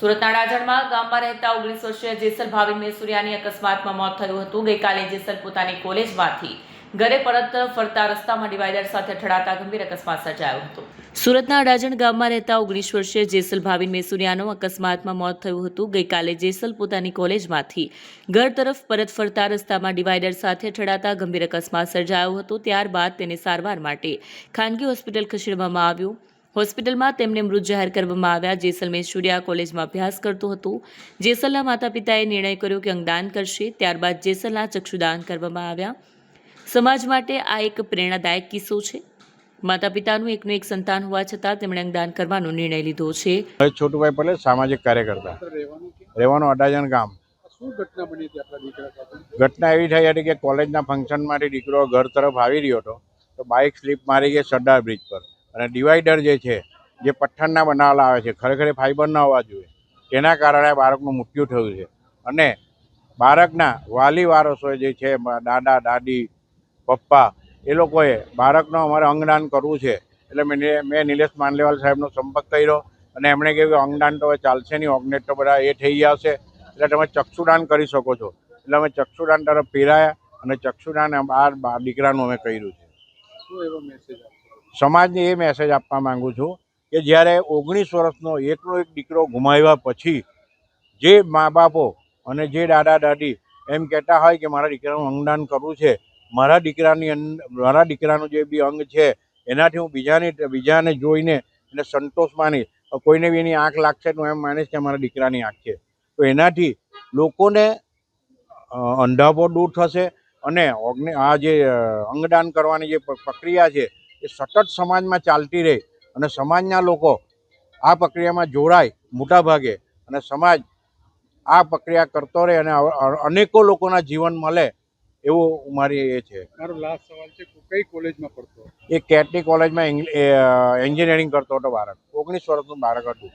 સુરતના ડાજણમાં ગામમાં રહેતા 19 વર્ષીય જેસલ ભાવિન મેસુરિયાની અકસ્માતમાં મોત થયું હતું। ગઈકાલે જેસલ પોતાની કોલેજમાંથી ઘરે પરત ફરતા રસ્તામાં ડિવાઈડર સાથે અથડાતા ગંભીર અકસ્માત સર્જાયો હતો। સુરતના ડાજણ ગામમાં રહેતા 19 વર્ષીય જેસલ ભાવિન મેસુરિયાનો અકસ્માતમાં મોત થયું હતું। ગઈકાલે જેસલ પોતાની કોલેજમાંથી ઘર તરફ પરત ફરતા રસ્તામાં ડિવાઈડર સાથે અથડાતા ગંભીર અકસ્માત સર્જાયો હતો। ત્યારબાદ તેને સારવાર માટે ખાનગી હોસ્પિટલ ખસેડવામાં આવ્યો। હોસ્પિટલમાં તેમને મૃત જાહેર કરવામાં આવ્યા। જેસલ મેસુરિયા કોલેજમાં અભ્યાસ કરતો હતો। જેસલના માતા પિતાએ નિર્ણય કર્યો કે અંગદાન કરશે। ત્યારબાદ જેસલના ચક્ષુદાન કરવામાં આવ્યા। સમાજ માટે આ એક પ્રેરણાદાયક કિસ્સો છે। માતા પિતાનું એકનું એક સંતાન હોવા છતાં તેમણે અંગદાન કરવાનો નિર્ણય લીધો છે। છોટુભાઈ પટેલ સામાજિક કાર્યકર્તા રહેવાનું અડાજણ ગામ। શું ઘટના બની હતી આપણા દીકરા સાથે? ઘટના એવી થઈ હતી કે કોલેજના ફંક્શનમાંથી દીકરો ઘર તરફ આવી રહ્યો હતો તો બાઇક સ્લીપ મારી ગઈ સરદાર બ્રિજ પર અને ડિવાઈડર જે છે જે પથ્થરના બનાવેલા આવે છે ખરેખર ફાઈબરના હોવા જોઈએ તેના કારણે બાળકનું મૃત્યુ થયું છે અને બાળકના વાલી વારસોએ જે છે દાદા દાદી પપ્પા એ લોકોએ બાળકનો અમારે અંગદાન કરવું છે એટલે મેં નિલેશ માનલેવાલ સાહેબનો સંપર્ક કર્યો અને એમણે કહ્યું કે અંગદાન તો હવે ચાલશે નહીં, ઓર્ગનેટ તો બધા એ થઈ ગયા છે એટલે તમે ચક્ષુદાન કરી શકો છો। એટલે અમે ચક્ષુદાન તરફ ફેરાયા અને ચક્ષુદાન આ દીકરાનું અમે કર્યું છે। શું એવો મેસેજ આપશો? સમાજને એ મેસેજ આપવા માંગુ છું કે જ્યારે 19 વર્ષનો એકનો એક દીકરો ગુમાવ્યા પછી જે મા બાપો અને જે દાદા દાદી એમ કહેતા હોય કે મારા દીકરાનું અંગદાન કરવું છે, મારા દીકરાનું જે બી અંગ છે એનાથી હું બીજાને જોઈને એને સંતોષ માની કોઈને બી એની આંખ લાગશે તો એમ માનીશ કે મારા દીકરાની આંખ છે તો એનાથી લોકોને અંધાપો દૂર થશે અને આ જે અંગદાન કરવાની જે પ્રક્રિયા છે એ સતત સમાજમાં ચાલતી રહે અને સમાજના લોકો આ પ્રક્રિયામાં જોડાય મોટા ભાગે અને સમાજ આ પ્રક્રિયા કરતો રહે અને અનેકો લોકોના જીવન મળે એવું મારી એ છે। મારો લાસ્ટ સવાલ છે, કઈ કોલેજમાં પડતો? એ કેટની કોલેજમાં એન્જિનિયરિંગ કરતો હતો બાળક, 19 વર્ષનું બાળક હતું।